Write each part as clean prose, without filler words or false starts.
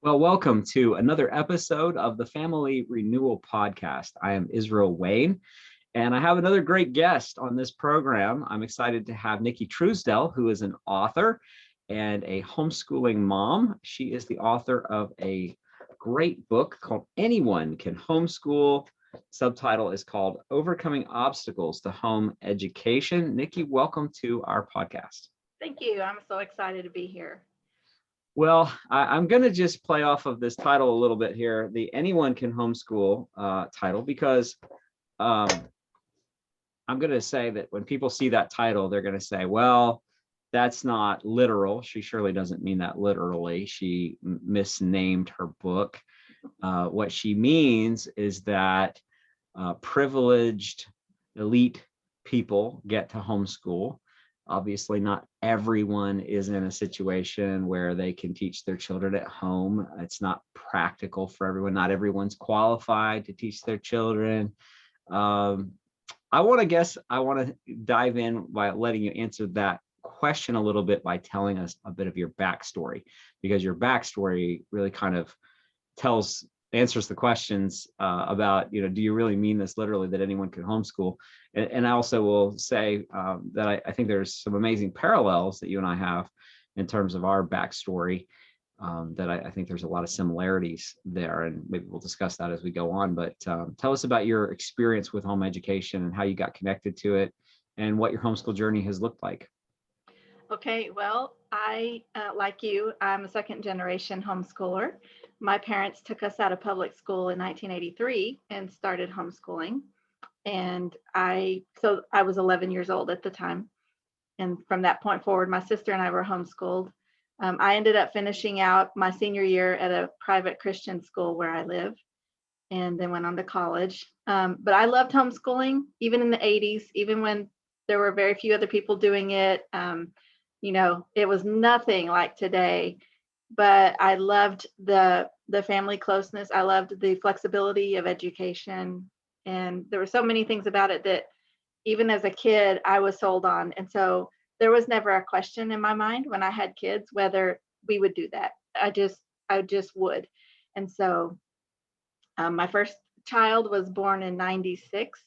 Well, welcome to another episode of the Family Renewal Podcast. I am Israel Wayne, and I have another great guest on this program. I'm excited to have Nicki Truesdell, who is an author and a homeschooling mom. She is the author of a great book called Anyone Can Homeschool. Subtitle is called Overcoming Obstacles to Home Education. Nicki, welcome to our podcast. Thank you. I'm so excited to be here. Well, I'm going to just play off of this title a little bit here, the Anyone Can Homeschool title, because I'm going to say that when people see that title, they're going to say, well, that's not literal. She surely doesn't mean that literally. She misnamed her book. What she means is that privileged elite people get to homeschool. Obviously, not everyone is in a situation where they can teach their children at home. It's not practical for everyone. Not everyone's qualified to teach their children. I want to dive in by letting you answer that question a little bit by telling us a bit of your backstory, because your backstory really kind of answers the questions about, do you really mean this literally, that anyone can homeschool? And I also will say that I think there's some amazing parallels that you and I have in terms of our backstory, that I think there's a lot of similarities there, and maybe we'll discuss that as we go on. But tell us about your experience with home education and how you got connected to it and what your homeschool journey has looked like. Okay, well, like you, I'm a second generation homeschooler. My parents took us out of public school in 1983 and started homeschooling. And I was 11 years old at the time. And from that point forward, my sister and I were homeschooled. I ended up finishing out my senior year at a private Christian school where I live, and then went on to college. But I loved homeschooling, even in the 80s, even when there were very few other people doing it. It was nothing like today, but I loved the family closeness. I loved the flexibility of education. And there were so many things about it that even as a kid, I was sold on. And so there was never a question in my mind when I had kids, whether we would do that. I just would. And so my first child was born in 96.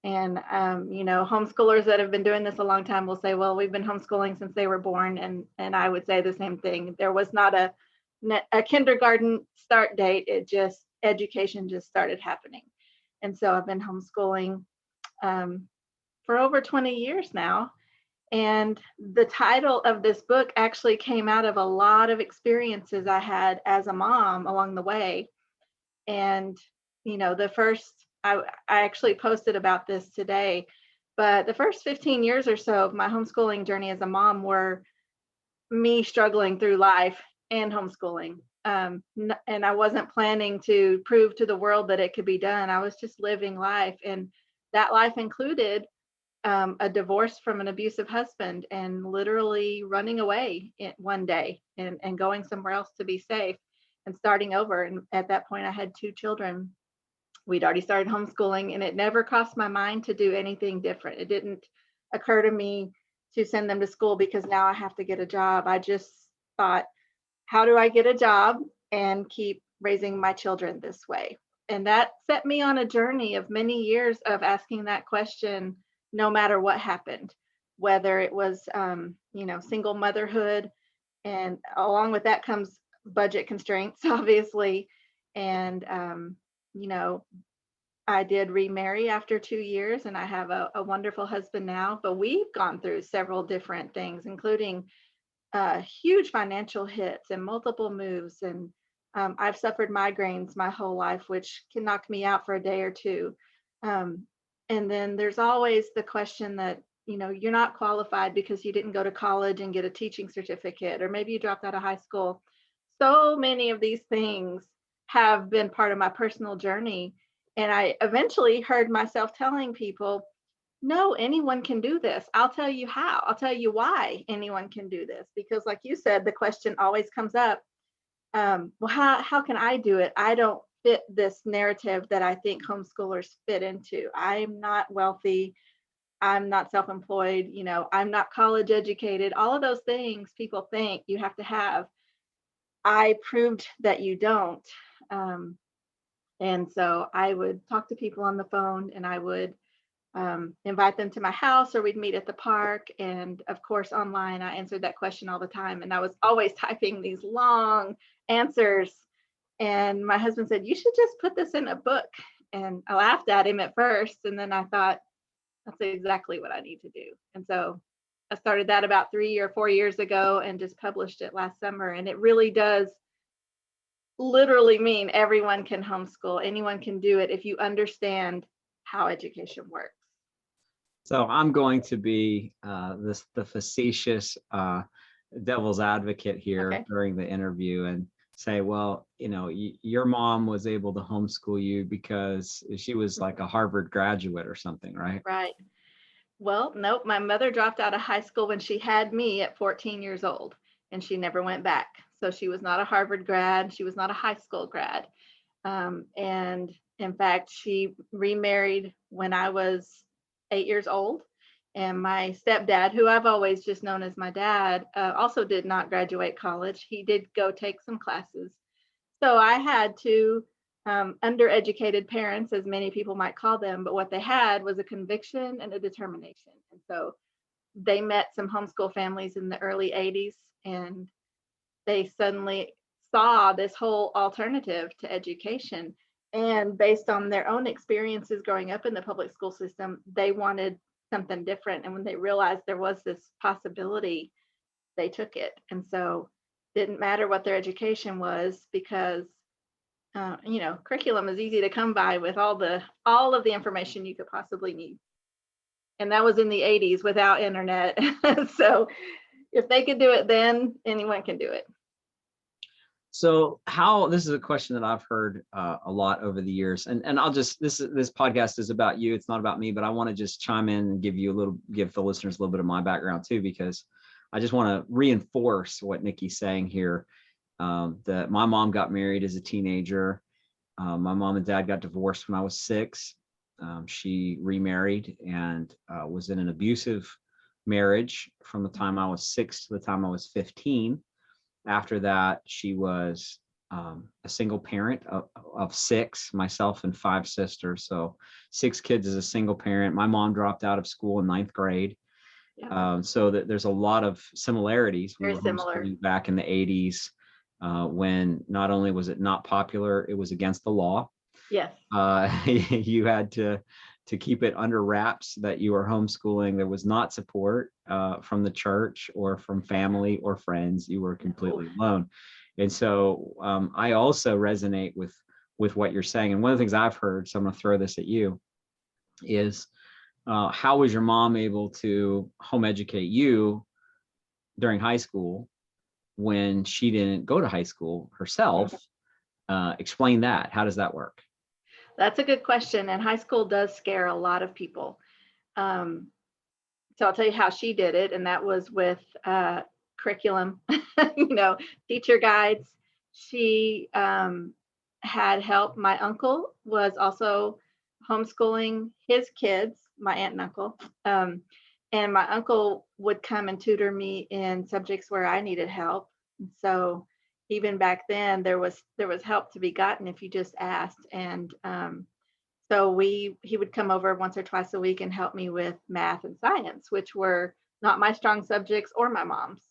And, homeschoolers that have been doing this a long time will say, well, we've been homeschooling since they were born. And I would say the same thing. There was not a kindergarten start date. Education just started happening. And so I've been homeschooling for over 20 years now. And the title of this book actually came out of a lot of experiences I had as a mom along the way. And, I actually posted about this today, but the first 15 years or so of my homeschooling journey as a mom were me struggling through life and homeschooling. And I wasn't planning to prove to the world that it could be done. I was just living life. And that life included a divorce from an abusive husband and literally running away one day and going somewhere else to be safe and starting over. And at that point, I had 2 children. We'd already started homeschooling, and it never crossed my mind to do anything different. It didn't occur to me to send them to school because now I have to get a job. I just thought, how do I get a job and keep raising my children this way? And that set me on a journey of many years of asking that question, no matter what happened, whether it was, single motherhood. And along with that comes budget constraints, obviously. And, I did remarry after 2 years, and I have a wonderful husband now, but we've gone through several different things, including huge financial hits and multiple moves. And I've suffered migraines my whole life, which can knock me out for a day or two. And then there's always the question that, you're not qualified because you didn't go to college and get a teaching certificate, or maybe you dropped out of high school. So many of these things have been part of my personal journey. And I eventually heard myself telling people, no, anyone can do this. I'll tell you how. I'll tell you why anyone can do this. Because like you said, the question always comes up, well, how can I do it? I don't fit this narrative that I think homeschoolers fit into. I'm not wealthy. I'm not self-employed. I'm not college educated. All of those things people think you have to have. I proved that you don't. And so I would talk to people on the phone, and I would invite them to my house, or we'd meet at the park. And of course, online, I answered that question all the time. And I was always typing these long answers. And my husband said, "You should just put this in a book." And I laughed at him at first. And then I thought, that's exactly what I need to do. And so I started that about 3 or 4 years ago and just published it last summer. And it really does literally mean everyone can homeschool. Anyone can do it if you understand how education works. So I'm going to be the facetious devil's advocate here Okay. during the interview and say, well, your mom was able to homeschool you because she was like a Harvard graduate or something, right? Right. Well, nope. My mother dropped out of high school when she had me at 14 years old, and she never went back. So she was not a Harvard grad. She was not a high school grad. And in fact, she remarried when I was 8 years old. And my stepdad, who I've always just known as my dad, also did not graduate college. He did go take some classes. So I had two undereducated parents, as many people might call them, but what they had was a conviction and a determination. And so they met some homeschool families in the early 80s, and they suddenly saw this whole alternative to education. And based on their own experiences growing up in the public school system, they wanted something different. And when they realized there was this possibility, they took it. And so didn't matter what their education was, because curriculum is easy to come by with all of the information you could possibly need. And that was in the 80s without internet. So if they could do it then, anyone can do it. So this is a question that I've heard a lot over the years, and this podcast is about you. It's not about me, but I want to just chime in and give the listeners a little bit of my background too, because I just want to reinforce what Nicki's saying here. That my mom got married as a teenager. My mom and dad got divorced when I was 6. She remarried and was in an abusive marriage from the time I was 6 to the time I was 15. After that, she was a single parent of 6, myself and 5 sisters. So 6 kids as a single parent. My mom dropped out of school in 9th grade. Yeah. So that there's a lot of similarities. We Very were similar. homeschooling back in the 80s when not only was it not popular, it was against the law. Yes. You had to keep it under wraps that you were homeschooling. There was not support from the church or from family or friends. You were completely alone. And so I also resonate with what you're saying. And one of the things I've heard, so I'm going to throw this at you, is how was your mom able to home educate you during high school when she didn't go to high school herself? Explain that. How does that work? That's a good question. And high school does scare a lot of people. So I'll tell you how she did it. And that was with curriculum, teacher guides. She had help. My uncle was also homeschooling his kids, my aunt and uncle. And my uncle would come and tutor me in subjects where I needed help. So even back then, there was help to be gotten if you just asked. And so he would come over once or twice a week and help me with math and science, which were not my strong subjects or my mom's.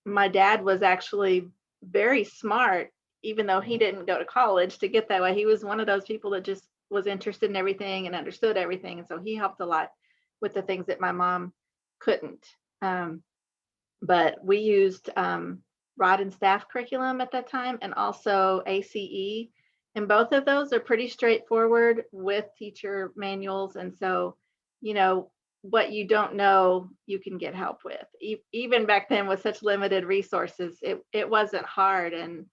My dad was actually very smart, even though he didn't go to college to get that way. He was one of those people that just was interested in everything and understood everything. And so he helped a lot with the things that my mom couldn't. But we used rod and staff curriculum at that time, and also ACE. And both of those are pretty straightforward with teacher manuals. And so, what you don't know, you can get help with. Even back then with such limited resources, it wasn't hard. And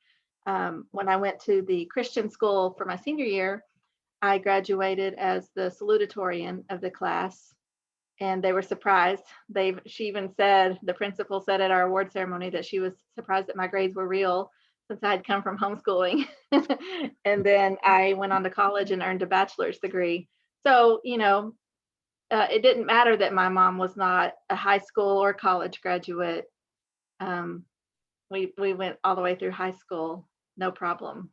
when I went to the Christian school for my senior year, I graduated as the salutatorian of the class. And they were surprised. She even said, the principal said at our award ceremony that she was surprised that my grades were real, since I had come from homeschooling. And then I went on to college and earned a bachelor's degree. So, it didn't matter that my mom was not a high school or college graduate. we went all the way through high school, no problem.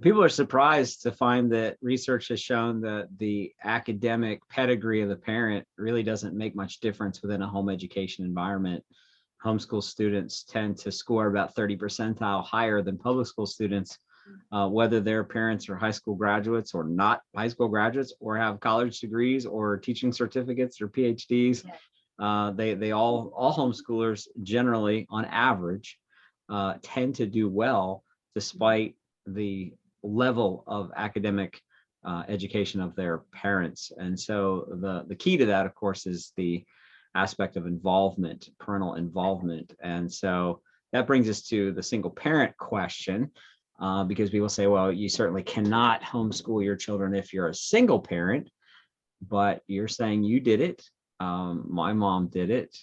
People are surprised to find that research has shown that the academic pedigree of the parent really doesn't make much difference within a home education environment. Homeschool students tend to score about 30 percentile higher than public school students, whether their parents are high school graduates or not high school graduates, or have college degrees or teaching certificates or PhDs. They all homeschoolers generally, on average, tend to do well despite the level of academic education of their parents. And so the key to that, of course, is the aspect of involvement, parental involvement. And so that brings us to the single parent question, because people say, well, you certainly cannot homeschool your children if you're a single parent, but you're saying you did it. My mom did it.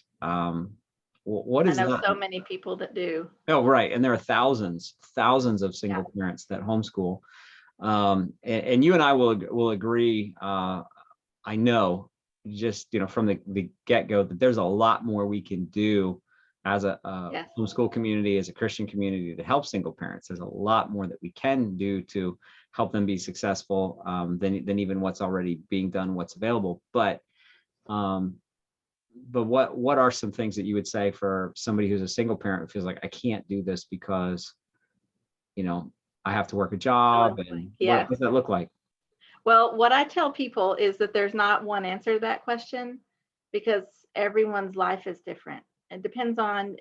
What is I know that? so many people that do. Oh, right. And there are thousands of single parents that homeschool. And you and I will agree, I know, just, from the get-go, that there's a lot more we can do as a homeschool community, as a Christian community, to help single parents. There's a lot more that we can do to help them be successful than even what's already being done, what's available. But what are some things that you would say for somebody who's a single parent who feels like, I can't do this because, I have to work a job, and what does that look like? Well, what I tell people is that there's not one answer to that question, because everyone's life is different. It depends on,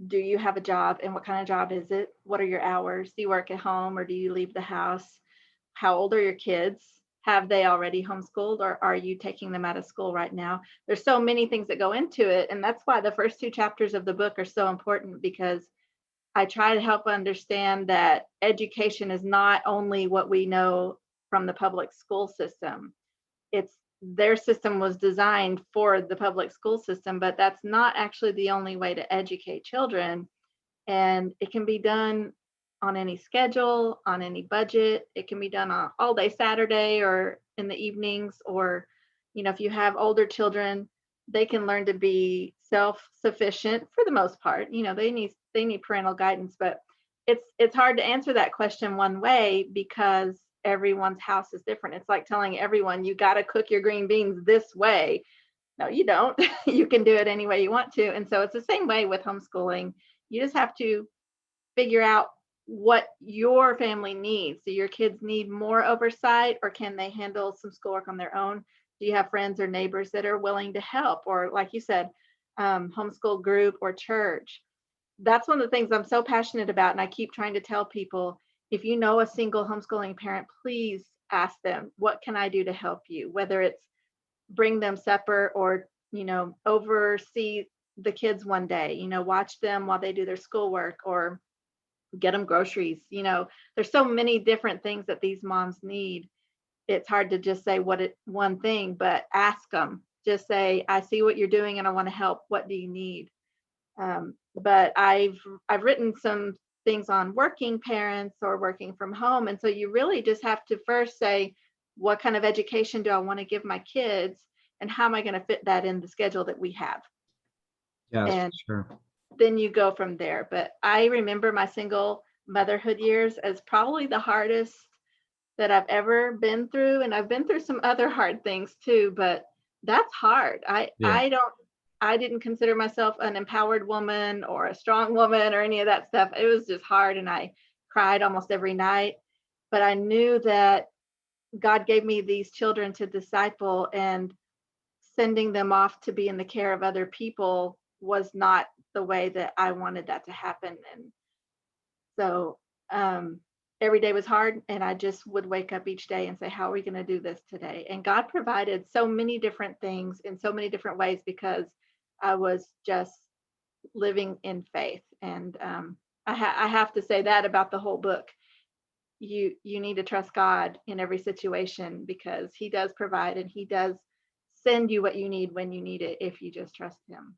do you have a job, and what kind of job is it? What are your hours? Do you work at home, or do you leave the house? How old are your kids? Have they already homeschooled, or are you taking them out of school right now? There's so many things that go into it. And that's why the first 2 chapters of the book are so important, because I try to help understand that education is not only what we know from the public school system. It's their system was designed for the public school system, but that's not actually the only way to educate children. And it can be done on any schedule, on any budget. It can be done on all day Saturday or in the evenings, or, if you have older children, they can learn to be self-sufficient for the most part. They need parental guidance, but it's hard to answer that question one way, because everyone's house is different. It's like telling everyone, you got to cook your green beans this way. No, you don't. You can do it any way you want to. And so it's the same way with homeschooling. You just have to figure out what your family needs. Do your kids need more oversight, or can they handle some schoolwork on their own? Do you have friends or neighbors that are willing to help? Or, like you said, homeschool group or church. That's one of the things I'm so passionate about. And I keep trying to tell people, if you know a single homeschooling parent, please ask them, what can I do to help you? Whether it's bring them supper, or, oversee the kids one day, watch them while they do their schoolwork, or get them groceries. There's so many different things that these moms need. It's hard to just say one thing, but ask them. Just say, I see what you're doing and I want to help. What do you need? But I've written some things on working parents or working from home. And so you really just have to first say, what kind of education do I want to give my kids? And how am I going to fit that in the schedule that we have? Yes, and sure. Then you go from there. But I remember my single motherhood years as probably the hardest that I've ever been through. And I've been through some other hard things too, but that's hard. I didn't consider myself an empowered woman or a strong woman or any of that stuff. It was just hard. And I cried almost every night, but I knew that God gave me these children to disciple, and sending them off to be in the care of other people was not the way that I wanted that to happen. And so every day was hard, and I just would wake up each day and say, how are we going to do this today? And God provided so many different things in so many different ways, because I was just living in faith. And I have to say that about the whole book. You need to trust God in every situation, because He does provide, and He does send you what you need when you need it, if you just trust Him.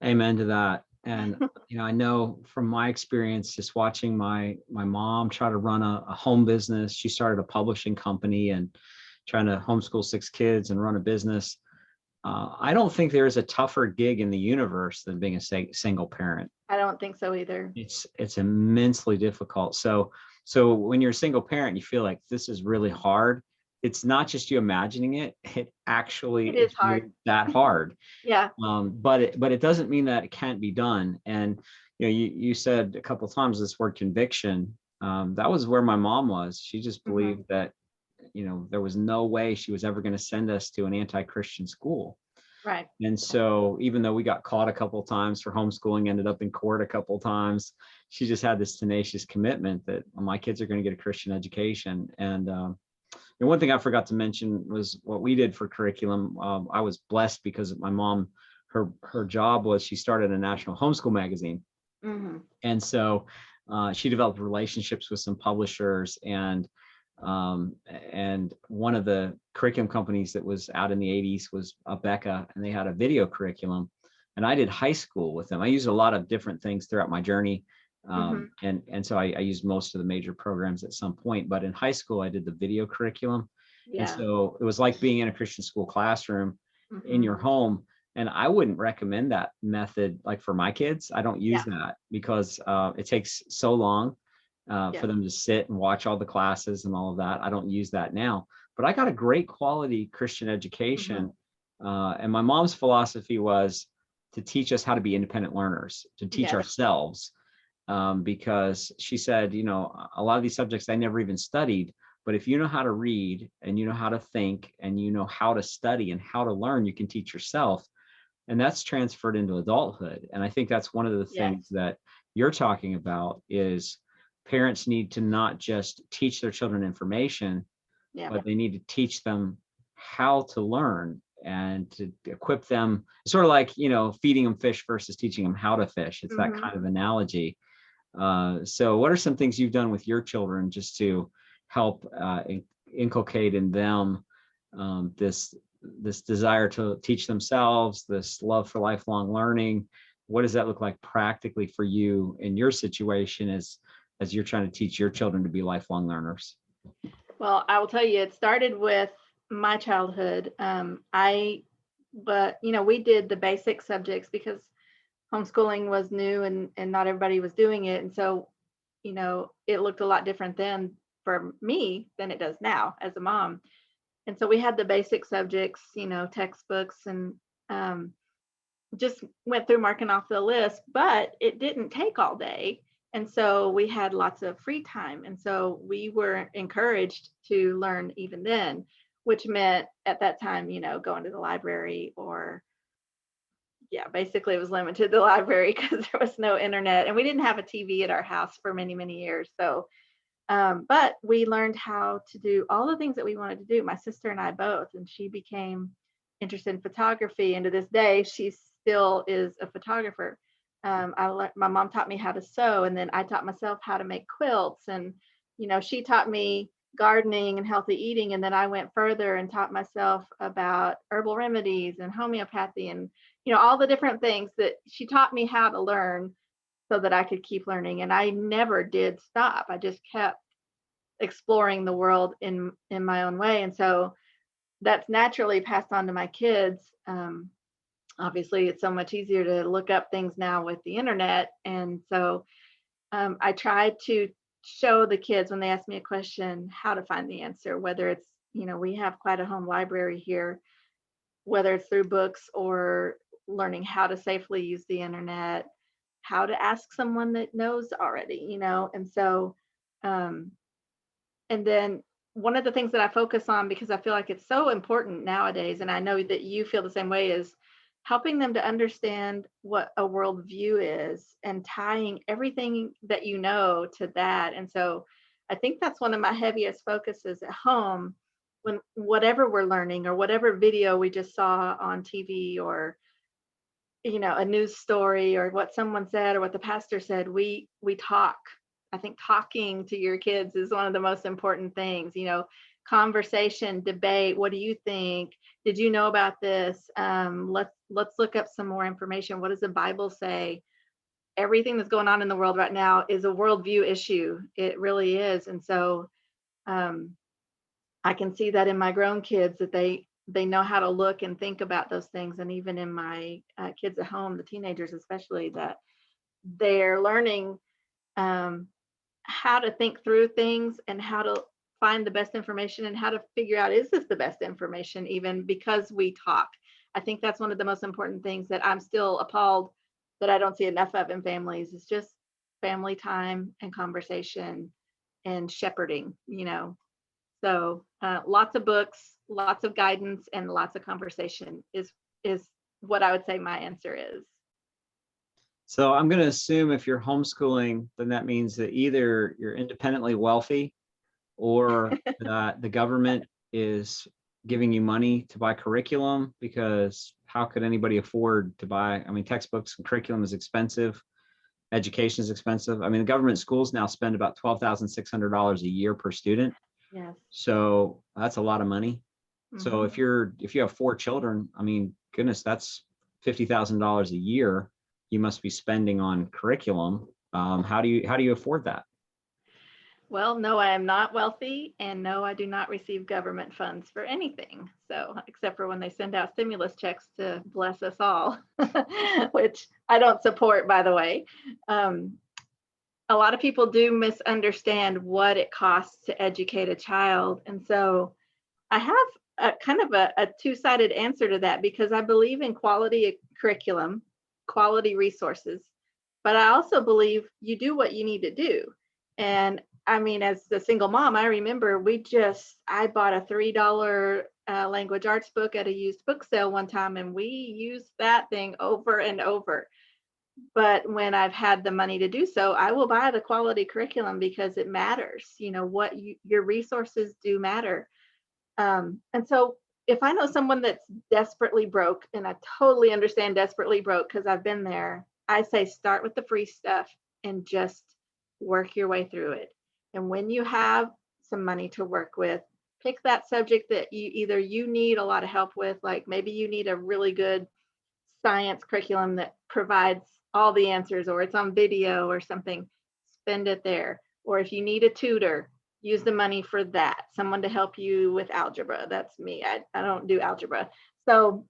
Amen to that. And I know from my experience, just watching my mom try to run a home business. She started a publishing company and trying to homeschool 6 kids and run a business. I don't think there's a tougher gig in the universe than being a single parent. I don't think so either. It's immensely difficult. So when you're a single parent, you feel like this is really hard. It's not just you imagining it. It actually It is is hard. really that hard. Yeah. But it doesn't mean that it can't be done. And you said a couple of times this word conviction. That was where my mom was. She just believed that there was no way she was ever going to send us to an anti-Christian school. Right. And so even though we got caught a couple of times for homeschooling, ended up in court a couple of times, she just had this tenacious commitment that my kids are going to get a Christian education. And one thing I forgot to mention was what we did for curriculum. I was blessed because my mom, her job was she started a national homeschool magazine. And so she developed relationships with some publishers, and one of the curriculum companies that was out in the 80s was Becca, and they had a video curriculum, and I did high school with them. I used a lot of different things throughout my journey. And so I used most of the major programs at some point, but in high school, I did the video curriculum. Yeah. And so it was like being in a Christian school classroom in your home. And I wouldn't recommend that method, like for my kids. I don't use that because it takes so long for them to sit and watch all the classes and all of that. I don't use that now, but I got a great quality Christian education. And my mom's philosophy was to teach us how to be independent learners, to teach ourselves. Because she said, a lot of these subjects I never even studied, but if you know how to read and you know how to think and you know how to study and how to learn, you can teach yourself. And that's transferred into adulthood. And I think that's one of the things that you're talking about is parents need to not just teach their children information, but they need to teach them how to learn and to equip them, sort of like, feeding them fish versus teaching them how to fish. It's that kind of analogy. So what are some things you've done with your children just to help inculcate in them this desire to teach themselves, this love for lifelong learning? What does that look like practically for you in your situation as you're trying to teach your children to be lifelong learners? Well, I will tell you, it started with my childhood. But we did the basic subjects because homeschooling was new and not everybody was doing it. And so, it looked a lot different then for me than it does now as a mom. And so we had the basic subjects, textbooks, and just went through marking off the list, but it didn't take all day. And so we had lots of free time. And so we were encouraged to learn even then, which meant at that time, going to the library or basically it was limited to the library because there was no internet and we didn't have a TV at our house for many, many years. So, but we learned how to do all the things that we wanted to do, my sister and I both, and she became interested in photography. And to this day, she still is a photographer. My mom taught me how to sew, and then I taught myself how to make quilts. And, she taught me gardening and healthy eating. And then I went further and taught myself about herbal remedies and homeopathy and, all the different things that she taught me how to learn so that I could keep learning. And I never did stop. I just kept exploring the world in my own way. And so that's naturally passed on to my kids. Obviously, it's so much easier to look up things now with the internet. And so I try to show the kids when they ask me a question, how to find the answer, whether it's, we have quite a home library here, whether it's through books or learning how to safely use the internet, how to ask someone that knows already, and so, and then one of the things that I focus on, because I feel like it's so important nowadays, and I know that you feel the same way, is helping them to understand what a worldview is and tying everything that to that. And so I think that's one of my heaviest focuses at home when whatever we're learning or whatever video we just saw on TV or a news story or what someone said or what the pastor said, we talk. I think talking to your kids is one of the most important things, conversation, debate. What do you think? Did you know about this? Let's look up some more information. What does the Bible say? Everything that's going on in the world right now is a worldview issue. It really is. And so I can see that in my grown kids that they they know how to look and think about those things. And even in my kids at home, the teenagers especially, that they're learning how to think through things and how to find the best information and how to figure out, is this the best information, even because we talk. I think that's one of the most important things that I'm still appalled that I don't see enough of in families, is just family time and conversation and shepherding, So lots of books, lots of guidance, and lots of conversation is what I would say my answer is. So I'm going to assume if you're homeschooling, then that means that either you're independently wealthy or that the government is giving you money to buy curriculum, because how could anybody afford to buy? I mean, textbooks and curriculum is expensive. Education is expensive. I mean, the government schools now spend about $12,600 a year per student. Yes. So that's a lot of money. So Mhm. if you have 4 children, I mean, goodness, that's $50,000 a year you must be spending on curriculum. How do you afford that? Well, no, I am not wealthy, and no, I do not receive government funds for anything. So, except for when they send out stimulus checks to bless us all, which I don't support, by the way. Um, a lot of people do misunderstand what it costs to educate a child. And so I have a kind of a two-sided answer to that, because I believe in quality curriculum, quality resources, but I also believe you do what you need to do. And I mean, as a single mom, I remember I bought a $3 language arts book at a used book sale one time, and we used that thing over and over. But when I've had the money to do so, I will buy the quality curriculum because it matters. Your resources do matter. And so if I know someone that's desperately broke, and I totally understand desperately broke because I've been there, I say start with the free stuff and just work your way through it. And when you have some money to work with, pick that subject that you need a lot of help with, like maybe you need a really good science curriculum that provides all the answers, or it's on video or something, spend it there. Or if you need a tutor, use the money for that, someone to help you with algebra. That's me. I don't do algebra. So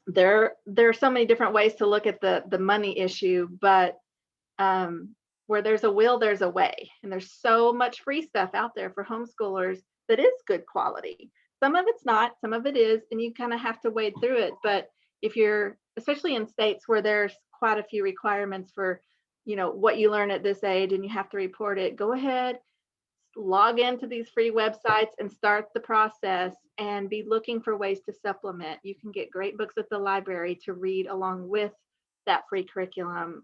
there are so many different ways to look at the money issue, but where there's a will, there's a way. And there's so much free stuff out there for homeschoolers that is good quality. Some of it's not, some of it is, and you kind of have to wade through it. But if you're, especially in states where there's quite a few requirements for, what you learn at this age and you have to report it, go ahead, log into these free websites and start the process, and be looking for ways to supplement. You can get great books at the library to read along with that free curriculum.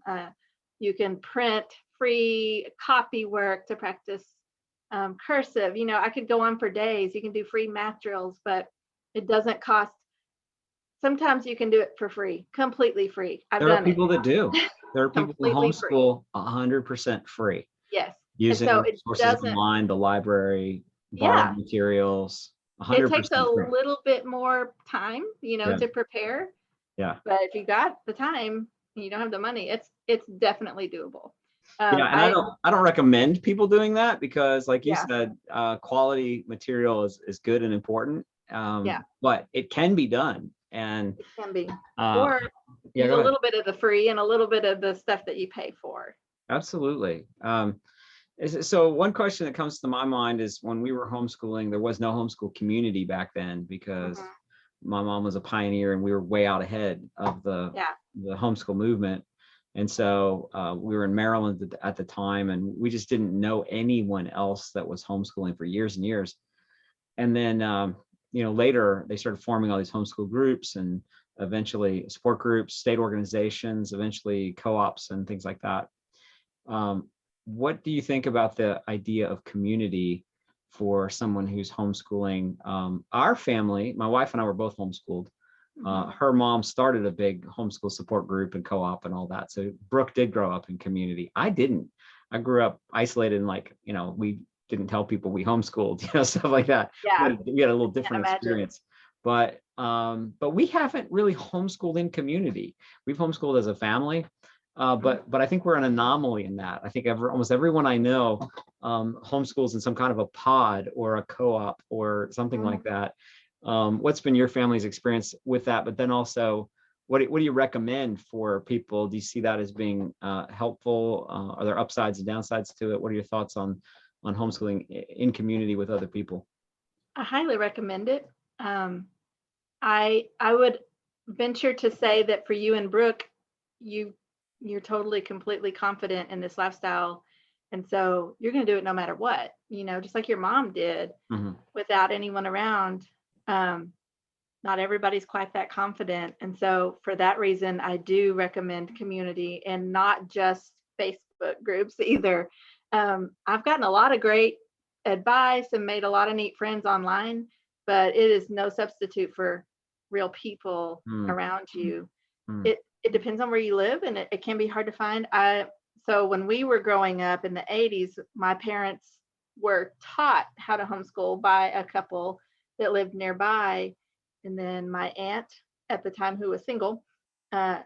You can print free copy work to practice cursive. I could go on for days. You can do free math drills, but it doesn't cost. Sometimes you can do it for free, completely free. I've There are done it. people that do. There are people who Completely free. homeschool 100% free, Yes. And so using it sources doesn't, online, the library, borrowed yeah, materials, it takes a 100% free. little bit more time, Yeah, to prepare. yeah. But if you got the time and you don't have the money, it's definitely doable. Yeah, and I I don't recommend people doing that because, like you Yeah, said, quality material is good and important, yeah, but it can be done. And it can be. uh, Or yeah, use go a ahead. little bit of the free and a little bit of the stuff that you pay for. Absolutely. So one question that comes to my mind is, when we were homeschooling, there was no homeschool community back then because Mhm. my mom was a pioneer and we were way out ahead of Yeah. the homeschool movement. And so we were in Maryland at the time, and we just didn't know anyone else that was homeschooling for years and years. And then, later they started forming all these homeschool groups, and eventually support groups, state organizations, eventually co-ops and things like that. Um, what do you think about the idea of community for someone who's homeschooling? Our family, my wife and I were both homeschooled. Mhm. Her mom started a big homeschool support group and co-op and all that. So Brooke did grow up in community. I didn't. I grew up isolated, and we didn't tell people we homeschooled, stuff like that. Yeah, We had a little can't different imagine. experience. But we haven't really homeschooled in community. We've homeschooled as a family. Mhm. But I think we're an anomaly in that. I think almost everyone I know homeschools in some kind of a pod or a co-op or something like Mhm. that. What's been your family's experience with that? But then also, what do you recommend for people? Do you see that as being helpful? Are there upsides and downsides to it? What are your thoughts on homeschooling in community with other people? I highly recommend it. I would venture to say that for you and Brooke, you're totally completely confident in this lifestyle, and so you're going to do it no matter what. Just like your mom did, Mhm. without anyone around. Not everybody's quite that confident, and so for that reason, I do recommend community and not just Facebook groups either. I've gotten a lot of great advice and made a lot of neat friends online, but it is no substitute for real people Mm, around you. mm. It depends on where you live, and it can be hard to find. So when we were growing up in the 80s, my parents were taught how to homeschool by a couple that lived nearby, and then my aunt at the time, who was single, uh,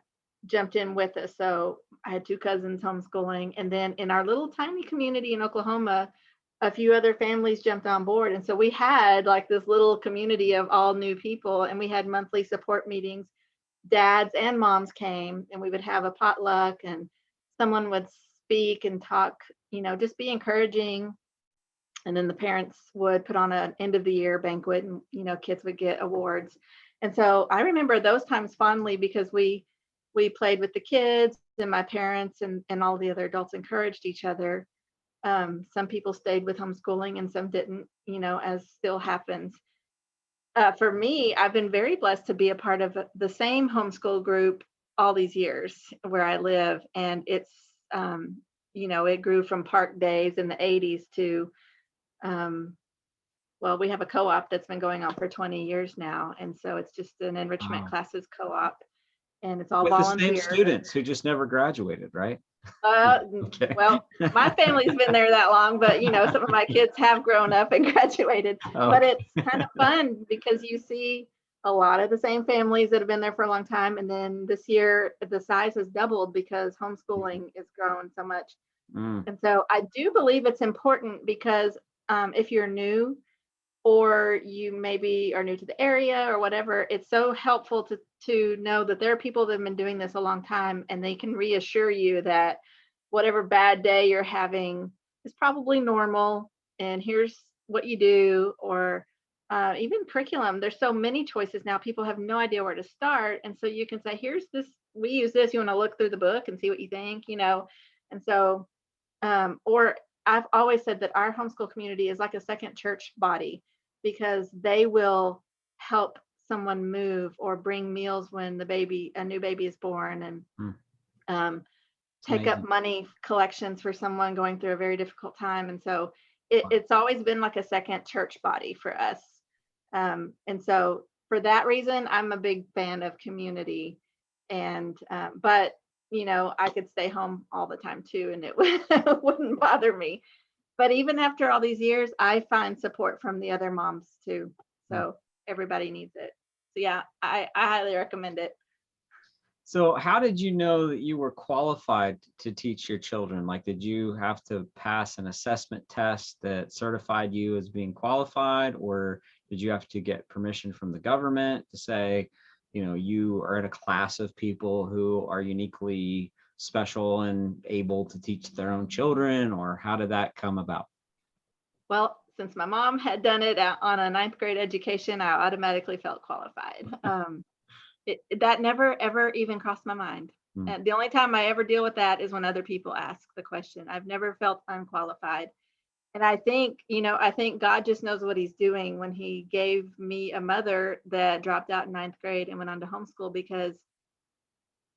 jumped in with us. So I had two cousins homeschooling, and then in our little tiny community in Oklahoma, a few other families jumped on board, and so we had like this little community of all new people, and we had monthly support meetings. Dads and moms came, and we would have a potluck, and someone would speak and talk, just be encouraging. And then the parents would put on an end of the year banquet, and kids would get awards. And so I remember those times fondly because we played with the kids, and my parents and all the other adults encouraged each other. Some people stayed with homeschooling and some didn't, as still happens. For me, I've been very blessed to be a part of the same homeschool group all these years where I live. And it grew from park days in the 80s to, um, well, we have a co-op that's been going on for 20 years now. And so it's just an enrichment Wow. classes co-op, and it's all With the same volunteer. students who just never graduated, right? Uh, Okay. well, my family's been there that long, but some of my kids have grown up and graduated. But Okay. it's kind of fun because you see a lot of the same families that have been there for a long time. And then this year, the size has doubled because homeschooling is growing so much. Mm, And so I do believe it's important because if you're new, or you maybe are new to the area or whatever, it's so helpful to know that there are people that have been doing this a long time, and they can reassure you that whatever bad day you're having is probably normal, and here's what you do. Or even curriculum, there's so many choices now, people have no idea where to start, and so you can say, here's this, we use this, you want to look through the book and see what you think. And so or I've always said that our homeschool community is like a second church body, because they will help someone move or bring meals when a new baby is born, and mm. um, It's take up amazing. money collections for someone going through a very difficult time. And so Wow. it's always been like a second church body for us. And so for that reason, I'm a big fan of community. And but I could stay home all the time too, and it wouldn't bother me. But even after all these years, I find support from the other moms too. Mm. So everybody needs it. So yeah, I highly recommend it. So how did you know that you were qualified to teach your children? Like, did you have to pass an assessment test that certified you as being qualified, or did you have to get permission from the government to say, you are in a class of people who are uniquely special and able to teach their own children, or how did that come about? Well, since my mom had done it on a ninth grade education, I automatically felt qualified. That never ever even crossed my mind. Mm, And the only time I ever deal with that is when other people ask the question. I've never felt unqualified. And I think God just knows what he's doing when he gave me a mother that dropped out in ninth grade and went on to homeschool, because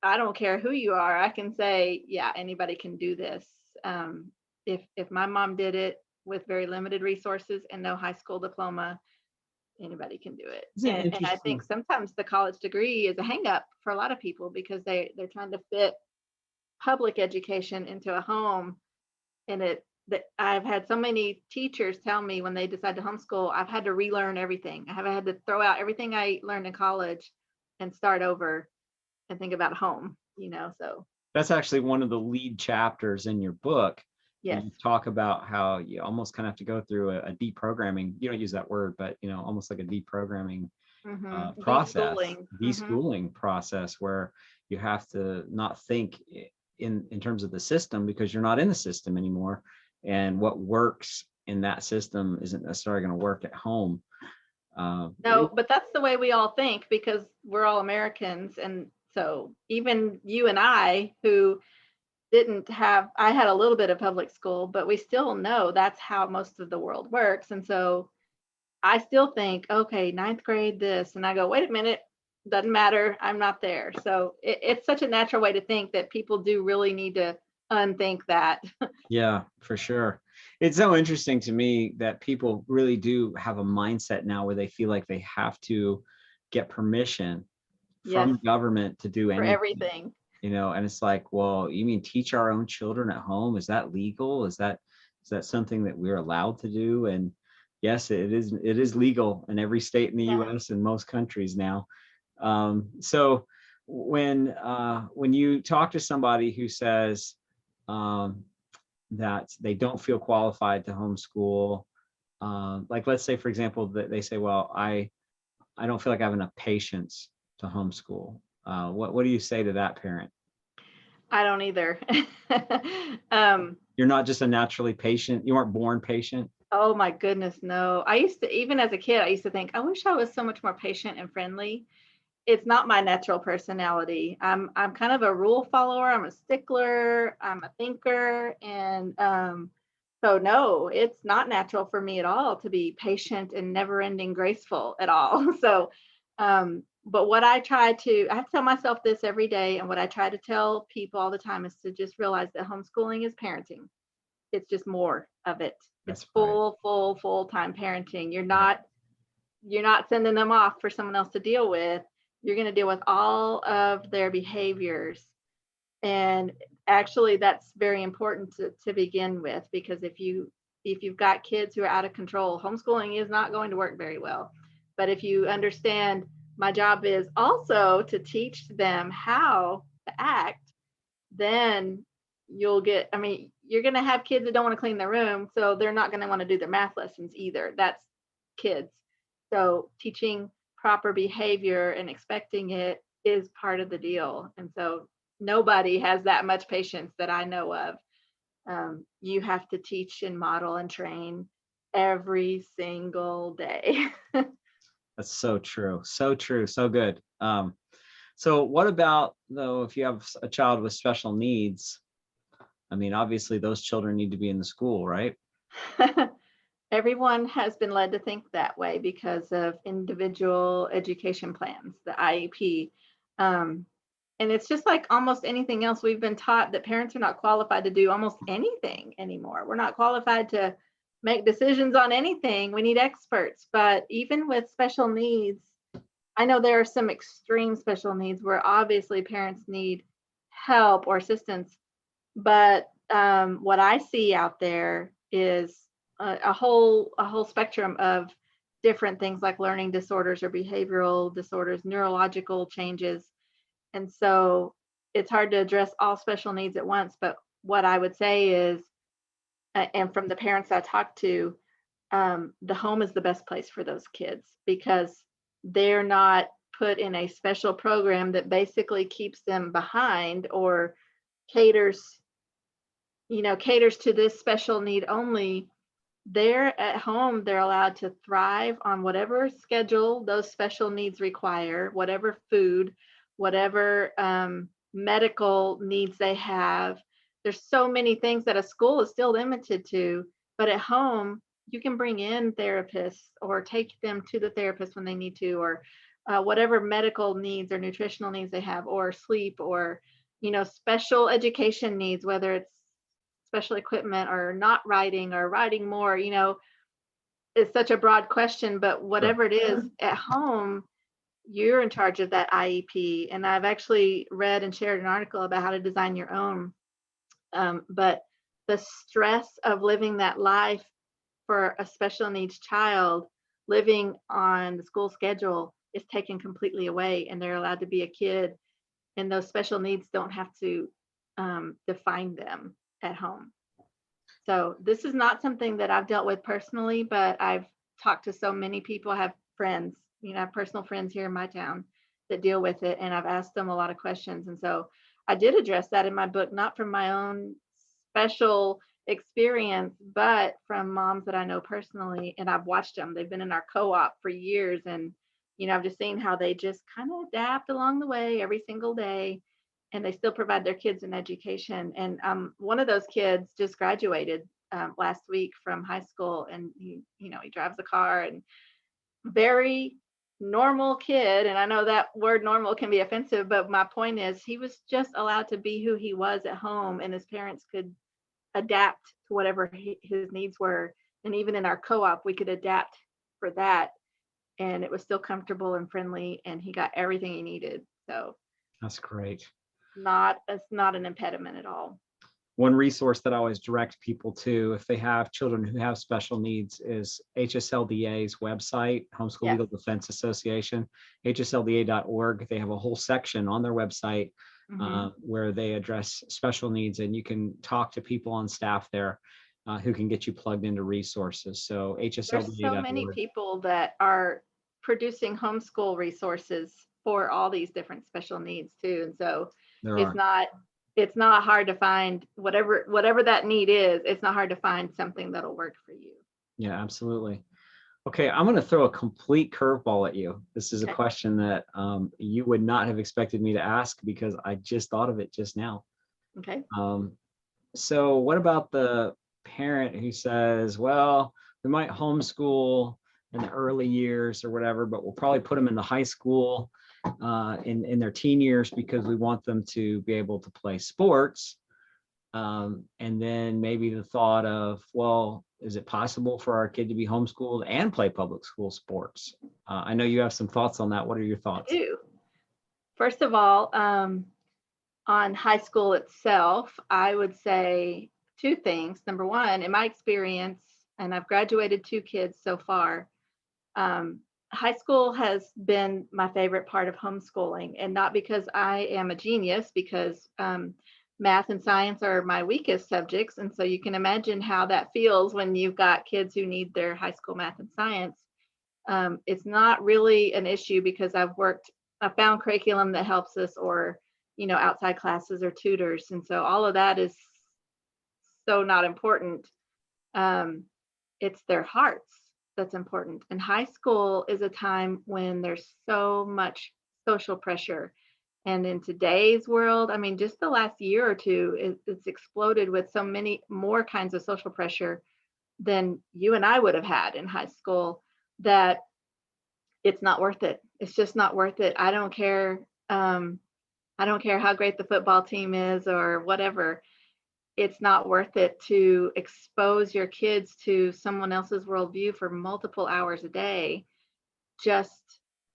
I don't care who you are. I can say, yeah, anybody can do this. If my mom did it with very limited resources and no high school diploma, anybody can do it. isn't it And I think interesting? sometimes the college degree is a hang up for a lot of people because they're trying to fit public education into a home. And that I've had so many teachers tell me when they decide to homeschool, I've had to relearn everything. I have had to throw out everything I learned in college and start over and think about home. So That's actually one of the lead chapters in your book, Yes. You talk about how you almost kind of have to go through a deprogramming. You don't use that word, but almost like a deprogramming process, Deschooling. deschooling process, where you have to not think in terms of the system, because you're not in the system anymore, and what works in that system isn't necessarily going to work at home. No, but that's the way we all think because we're all Americans. And so even you and I, who didn't have, I had a little bit of public school, but we still know that's how most of the world works. And so I still think, okay, ninth grade, this, and I go, wait a minute, doesn't matter. I'm not there. So it's such a natural way to think that people do really need to unthink that. Yeah, for sure. It's so interesting to me that people really do have a mindset now where they feel like they have to get permission Yes, from the government to do for anything, everything. and it's like, well, you mean teach our own children at home? Is that legal? Is that something that we're allowed to do? And yes, it is legal in every state in the Yeah. US and most countries now. So when you talk to somebody who says um, that they don't feel qualified to homeschool, like let's say, for example, that they say, well, I don't feel like I have enough patience to homeschool. What do you say to that parent? I don't either. um, You're not just a naturally patient. You weren't born patient. oh my goodness, no. I used to, even as a kid, I used to think, I wish I was so much more patient and friendly. It's not my natural personality. I'm kind of a rule follower. I'm a stickler. I'm a thinker, and so no, it's not natural for me at all to be patient and never-ending graceful at all. So, but what I have to tell myself this every day, and what I try to tell people all the time is to just realize that homeschooling is parenting. It's just more of it. It's That's right. full-time parenting. Right. You're not sending them off for someone else to deal with. You're going to deal with all of their behaviors. And actually that's very important to begin with, because if you've got kids who are out of control, homeschooling is not going to work very well. But if you understand my job is also to teach them how to act, then I mean, you're going to have kids that don't want to clean their room, so they're not going to want to do their math lessons either. That's kids. So teaching proper behavior and expecting it is part of the deal. And so nobody has that much patience that I know of. You have to teach and model and train every single day. That's so true. So true. So good. So what about though, if you have a child with special needs? I mean, obviously those children need to be in the school, right? Everyone has been led to think that way because of individual education plans, the IEP. Um, and it's just like almost anything else. We've been taught that parents are not qualified to do almost anything anymore. We're not qualified to make decisions on anything. We need experts. But even with special needs, I know there are some extreme special needs where obviously parents need help or assistance. But what I see out there is a whole spectrum of different things like learning disorders or behavioral disorders, neurological changes. And so it's hard to address all special needs at once. But what I would say is, and from the parents I talk to, the home is the best place for those kids because they're not put in a special program that basically keeps them behind or caters caters to this special need only. They're at home, they're allowed to thrive on whatever schedule those special needs require, whatever food, whatever medical needs they have. There's so many things that a school is still limited to, but at home, you can bring in therapists or take them to the therapist when they need to, or whatever medical needs or nutritional needs they have, or sleep, or special education needs, whether it's special equipment or not writing or writing more, is such a broad question, but Sure. whatever it is at home, you're in charge of that IEP. And I've actually read and shared an article about how to design your own. But the stress of living that life for a special needs child living on the school schedule is taken completely away, and they're allowed to be a kid, and those special needs don't have to define them at home. So this is not something that I've dealt with personally, but I've talked to so many people. I have friends, I have personal friends here in my town that deal with it, and I've asked them a lot of questions. And so I did address that in my book, not from my own special experience, but from moms that I know personally, and I've watched them. They've been in our co-op for years, and I've just seen how they just kind of adapt along the way every single day, and they still provide their kids an education. And one of those kids just graduated last week from high school, and he drives a car, and very normal kid. And I know that word normal can be offensive, but my point is he was just allowed to be who he was at home, and his parents could adapt to whatever his needs were. And even in our co-op, we could adapt for that. And it was still comfortable and friendly, and he got everything he needed. So That's great. it's not an impediment at all. One resource that I always direct people to if they have children who have special needs is HSLDA's website, Homeschool Yes. Legal Defense Association, hslda.org. They have a whole section on their website where they address special needs, and you can talk to people on staff there who can get you plugged into resources. So hslda.org. There's so many people that are producing homeschool resources for all these different special needs too. And so it's not hard to find whatever that need is. It's not hard to find something that'll work for you. Yeah, absolutely. Okay, I'm going to throw a complete curveball at you. This is a question that you would not have expected me to ask because I just thought of it just now. Okay. So what about the parent who says, well, we might homeschool in the early years or whatever, but we'll probably put them in the high school in their teen years because we want them to be able to play sports. And then maybe the thought of, well, is it possible for our kid to be homeschooled and play public school sports? I know you have some thoughts on that. What are your thoughts? I do. First of all, on high school itself, I would say two things. Number one, in my experience, and I've graduated 2 kids so far, high school has been my favorite part of homeschooling, and not because I am a genius, because math and science are my weakest subjects. And so you can imagine how that feels when you've got kids who need their high school math and science. It's not really an issue because I found curriculum that helps us, or, outside classes or tutors. And so all of that is so not important. It's their hearts that's important. And high school is a time when there's so much social pressure. And in today's world, I mean, just the last year or two, it's exploded with so many more kinds of social pressure than you and I would have had in high school, that it's not worth it. It's just not worth it. I don't care. I don't care how great the football team is or whatever. It's not worth it to expose your kids to someone else's worldview for multiple hours a day, just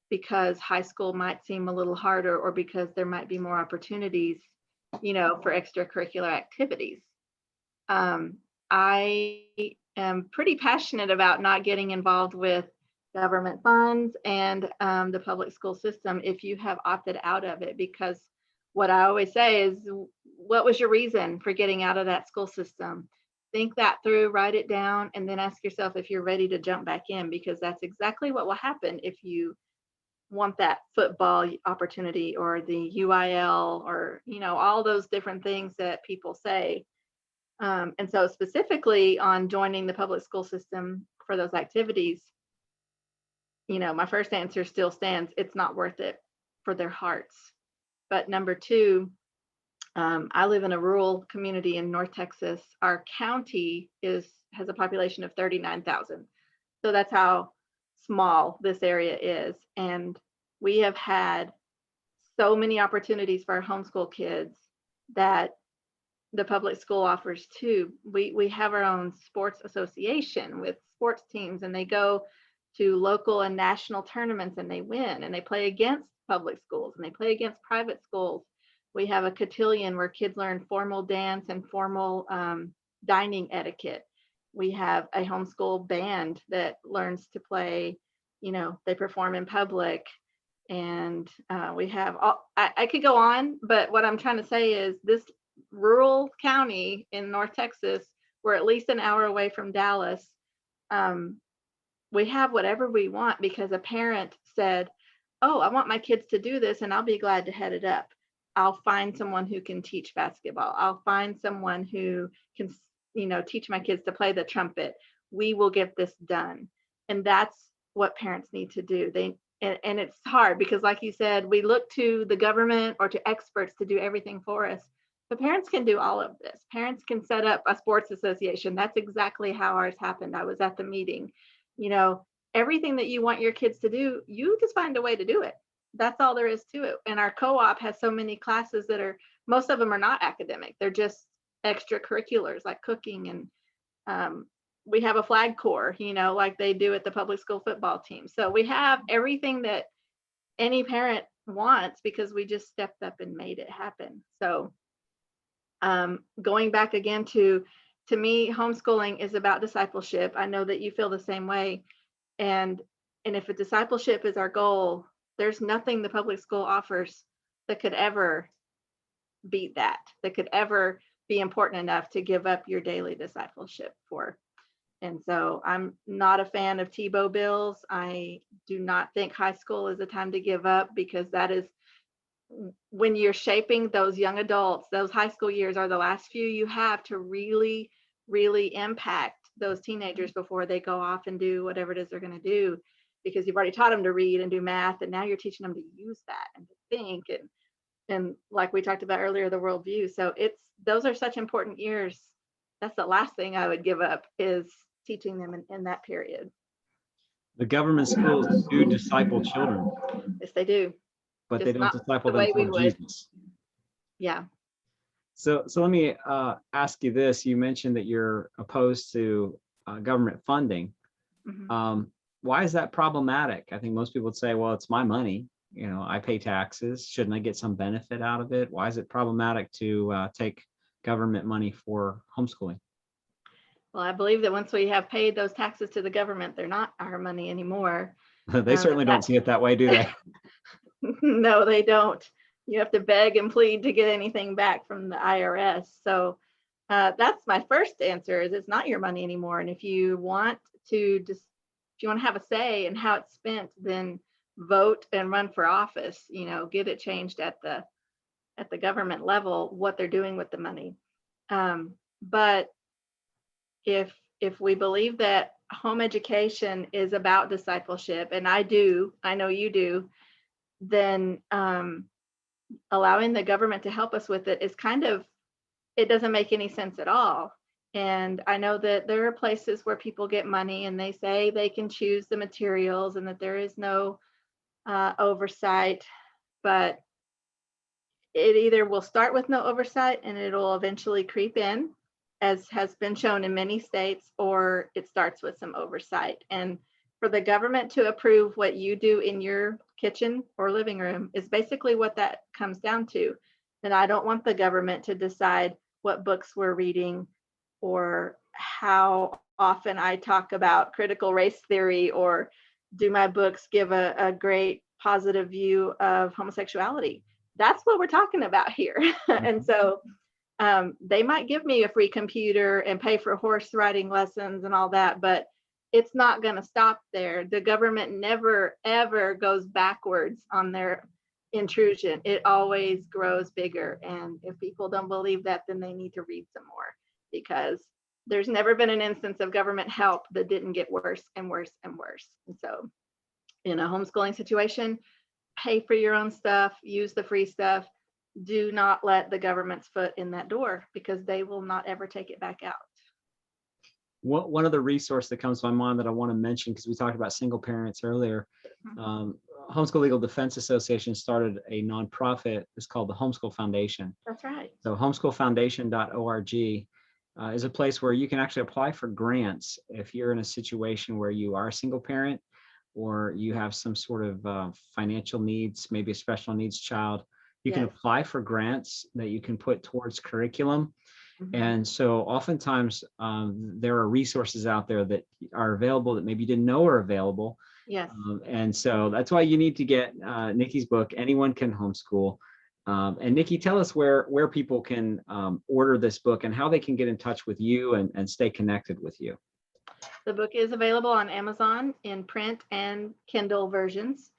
because high school might seem a little harder, or because there might be more opportunities, for extracurricular activities. I am pretty passionate about not getting involved with government funds and the public school system if you have opted out of it, because what I always say is, what was your reason for getting out of that school system? Think that through, write it down, and then ask yourself if you're ready to jump back in, because that's exactly what will happen if you want that football opportunity or the UIL, or, all those different things that people say. And so specifically on joining the public school system for those activities, my first answer still stands. It's not worth it for their hearts. But number two, I live in a rural community in North Texas. Our county has a population of 39,000. So that's how small this area is. And we have had so many opportunities for our homeschool kids that the public school offers too. We have our own sports association with sports teams, and they go to local and national tournaments and they win, and they play against public schools and they play against private schools. We have a cotillion where kids learn formal dance and formal dining etiquette. We have a homeschool band that learns to play, they perform in public. And we have I could go on, but what I'm trying to say is this rural county in North Texas we're at least an hour away from Dallas. We have whatever we want because a parent said, oh, I want my kids to do this and I'll be glad to head it up. I'll find someone who can teach basketball. I'll find someone who can, teach my kids to play the trumpet. We will get this done. And that's what parents need to do. And it's hard because, like you said, we look to the government or to experts to do everything for us. But parents can do all of this. Parents can set up a sports association. That's exactly how ours happened. I was at the meeting. Everything that you want your kids to do, you just find a way to do it. That's all there is to it. And our co-op has so many classes most of them are not academic. They're just extracurriculars like cooking. And we have a flag corps, like they do at the public school football team. So we have everything that any parent wants because we just stepped up and made it happen. So going back again to me, homeschooling is about discipleship. I know that you feel the same way. And if a discipleship is our goal, there's nothing the public school offers that could ever beat that could ever be important enough to give up your daily discipleship for. And so I'm not a fan of T-Bow bills. I do not think high school is a time to give up because that is when you're shaping those young adults. Those high school years are the last few you have to really, really impact those teenagers before they go off and do whatever it is they're going to do, because you've already taught them to read and do math, and now you're teaching them to use that and to think and like we talked about earlier, the worldview. So those are such important years. That's the last thing I would give up is teaching them in that period. The government schools do disciple children. Yes, they do. But Just they don't not disciple the them way we toward would. Jesus. Yeah. So let me ask you this. You mentioned that you're opposed to government funding. Mm-hmm. Why is that problematic? I think most people would say, well, it's my money. I pay taxes. Shouldn't I get some benefit out of it? Why is it problematic to take government money for homeschooling? Well, I believe that once we have paid those taxes to the government, they're not our money anymore. They certainly don't see it that way, do they? No, they don't. You have to beg and plead to get anything back from the IRS. So that's my first answer is it's not your money anymore. And if you want to have a say in how it's spent, then vote and run for office, get it changed at the government level, what they're doing with the money. But if we believe that home education is about discipleship, and I know you do, then allowing the government to help us with it is it doesn't make any sense at all. And I know that there are places where people get money and they say they can choose the materials and that there is no oversight, but it either will start with no oversight and it'll eventually creep in, as has been shown in many states, or it starts with some oversight. And for the government to approve what you do in your kitchen or living room is basically what that comes down to. And I don't want the government to decide what books we're reading or how often I talk about critical race theory, or do my books give a great positive view of homosexuality. That's what we're talking about here. And so they might give me a free computer and pay for horse riding lessons and all that, but it's not going to stop there. The government never, ever goes backwards on their intrusion. It always grows bigger. And if people don't believe that, then they need to read some more, because there's never been an instance of government help that didn't get worse and worse and worse. And so in a homeschooling situation, pay for your own stuff, use the free stuff. Do not let the government's foot in that door, because they will not ever take it back out. One other resource that comes to my mind that I want to mention, because we talked about single parents earlier, Homeschool Legal Defense Association started a nonprofit. It's called the Homeschool Foundation. That's right. So homeschoolfoundation.org is a place where you can actually apply for grants if you're in a situation where you are a single parent or you have some sort of financial needs, maybe a special needs child. You can apply for grants that you can put towards curriculum. And so oftentimes there are resources out there that are available that maybe you didn't know are available. Yes. And so that's why you need to get Nicki's book, Anyone Can Homeschool. And Nicki, tell us where people can order this book and how they can get in touch with you and stay connected with you. The book is available on Amazon in print and Kindle versions.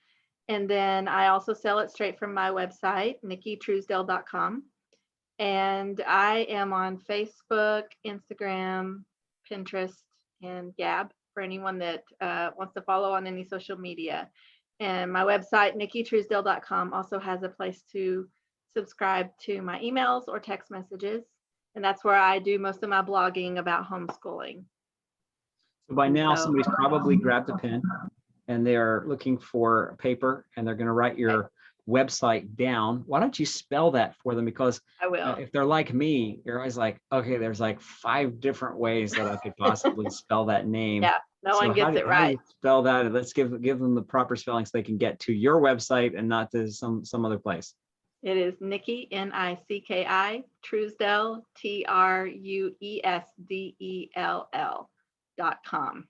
And then I also sell it straight from my website, nickitruesdell.com. And I am on Facebook, Instagram, Pinterest, and Gab for anyone that wants to follow on any social media. And my website, nickitruesdell.com, also has a place to subscribe to my emails or text messages. And that's where I do most of my blogging about homeschooling. So by now, So- somebody's probably grabbed a pen and they're looking for paper and they're going to write your website down. Why don't you spell that for them? Because I will. if they're like me, you're always like, okay, there's like 5 different ways that I could possibly spell that name. Yeah, no one gets it How do right. you spell that? Let's give them the proper spelling so they can get to your website and not to some other place. It is Nicki, Nicki, Truesdell, Truesdell.com.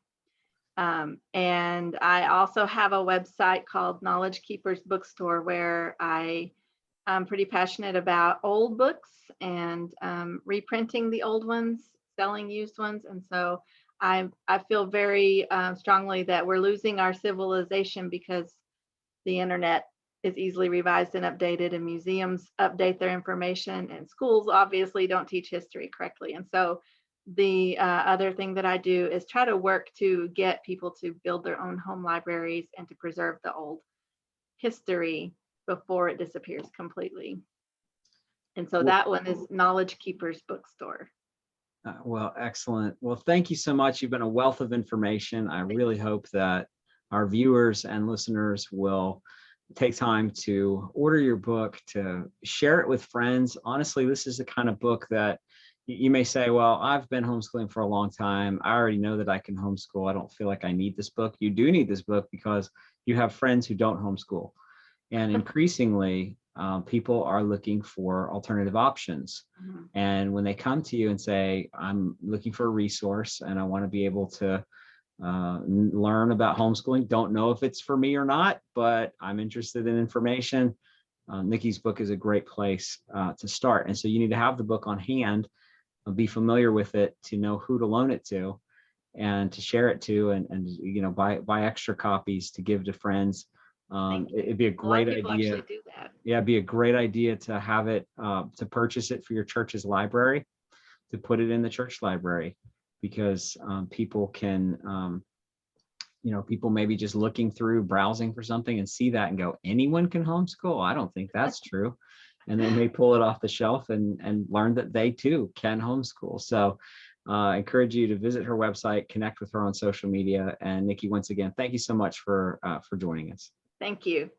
And I also have a website called Knowledge Keepers Bookstore where I'm pretty passionate about old books and reprinting the old ones, selling used ones. And so I feel very strongly that we're losing our civilization because the internet is easily revised and updated, and museums update their information, and schools obviously don't teach history correctly. And so the other thing that I do is try to work to get people to build their own home libraries and to preserve the old history before it disappears completely. And so that one is Knowledge Keepers Bookstore. Well, excellent. Well, thank you so much. You've been a wealth of information. I really hope that our viewers and listeners will take time to order your book, to share it with friends. Honestly, this is the kind of book that you may say, well, I've been homeschooling for a long time. I already know that I can homeschool. I don't feel like I need this book. You do need this book because you have friends who don't homeschool. And increasingly, people are looking for alternative options. Mhm. And when they come to you and say, I'm looking for a resource and I want to be able to learn about homeschooling, don't know if it's for me or not, but I'm interested in information, Nicki's book is a great place to start. And so you need to have the book on hand, be familiar with it, to know who to loan it to and to share it to, and you know, buy extra copies to give to friends. It'd be a great idea. Do that. Yeah, it'd be a great idea to have it, to purchase it for your church's library, to put it in the church library, because people can, you know, people may be just looking through, browsing for something and see that and go, anyone can homeschool? I don't think that's true. And they may pull it off the shelf and learn that they too can homeschool. So I encourage you to visit her website, connect with her on social media. And Nicki, once again, thank you so much for joining us. Thank you.